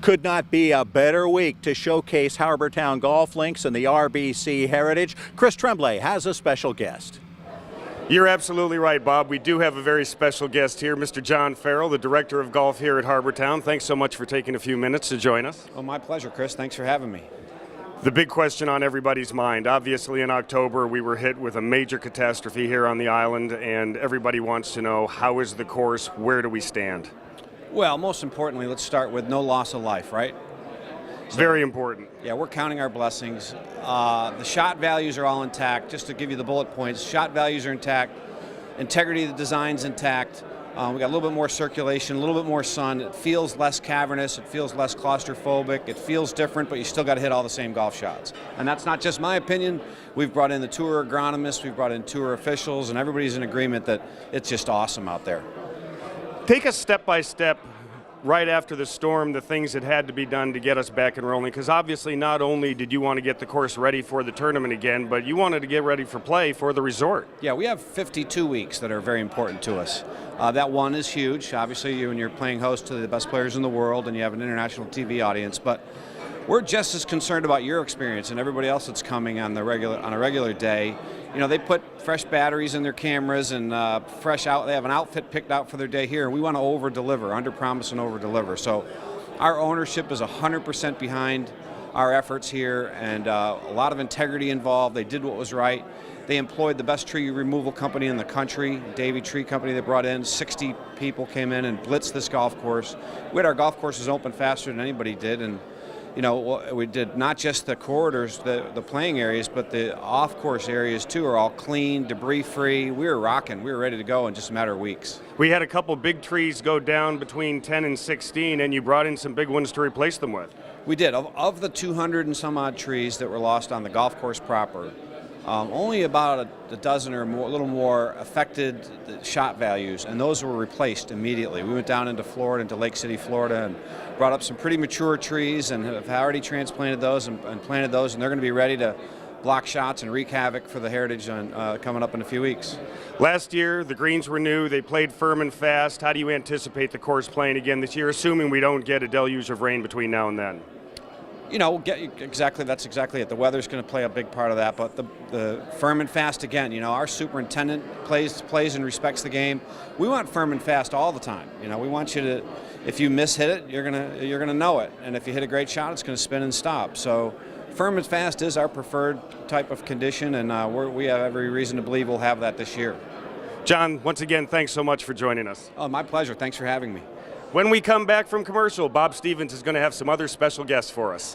Could not be a better week to showcase Harbor Town golf links and the RBC heritage. Chris Tremblay has a special guest. You're absolutely right, Bob. We do have a very special guest here, Mr. John Farrell, the Director of Golf here at Harbor Town. Thanks so much for taking a few minutes to join us. Oh, my pleasure, Chris. Thanks for having me. The big question on everybody's mind, obviously in October we were hit with a major catastrophe here on the island, and everybody wants to know, how is the course, where do we stand? Well, most importantly, let's start with no loss of life, right? Very important. Yeah, we're counting our blessings. The shot values are all intact. Just to give you the bullet points, shot values are intact. Integrity of the design's intact. We got a little bit more circulation, a little bit more sun. It feels less cavernous. It feels less claustrophobic. It feels different, but you still got to hit all the same golf shots. And that's not just my opinion. We've brought in the tour agronomists, we've brought in tour officials, and everybody's in agreement that it's just awesome out there. Take us step by step, right after the storm, the things that had to be done to get us back and rolling, because obviously not only did you want to get the course ready for the tournament again, but you wanted to get ready for play for the resort. Yeah, we have 52 weeks that are very important to us. That one is huge. Obviously, when you're playing host to the best players in the world and you have an international TV audience, but we're just as concerned about your experience and everybody else that's coming on a regular day. You know, they put fresh batteries in their cameras and they have an outfit picked out for their day here, and we want to over-deliver, under-promise and over-deliver. So our ownership is 100% behind our efforts here, and a lot of integrity involved. They did what was right. They employed the best tree removal company in the country, Davey Tree Company. They brought in 60 people, came in and blitzed this golf course. We had our golf courses open faster than anybody did, and you know, we did not just the corridors, the playing areas, but the off-course areas too are all clean, debris-free. We were rocking. We were ready to go in just a matter of weeks. We had a couple big trees go down between 10 and 16, and you brought in some big ones to replace them with. We did. Of the 200 and some odd trees that were lost on the golf course proper, only about a dozen or more, a little more affected the shot values, and those were replaced immediately. We went down into Florida, into Lake City, Florida, and brought up some pretty mature trees and have already transplanted those and planted those, and they're going to be ready to block shots and wreak havoc for the heritage coming up in a few weeks. Last year, the greens were new. They played firm and fast. How do you anticipate the course playing again this year, assuming we don't get a deluge of rain between now and then? You know, that's exactly it. The weather's going to play a big part of that, but the firm and fast again. You know, our superintendent plays and respects the game. We want firm and fast all the time. You know, we want you to, if you miss-hit it, you're gonna know it, and if you hit a great shot, it's going to spin and stop. So, firm and fast is our preferred type of condition, and we have every reason to believe we'll have that this year. John, once again, thanks so much for joining us. Oh, my pleasure. Thanks for having me. When we come back from commercial, Bob Stevens is going to have some other special guests for us.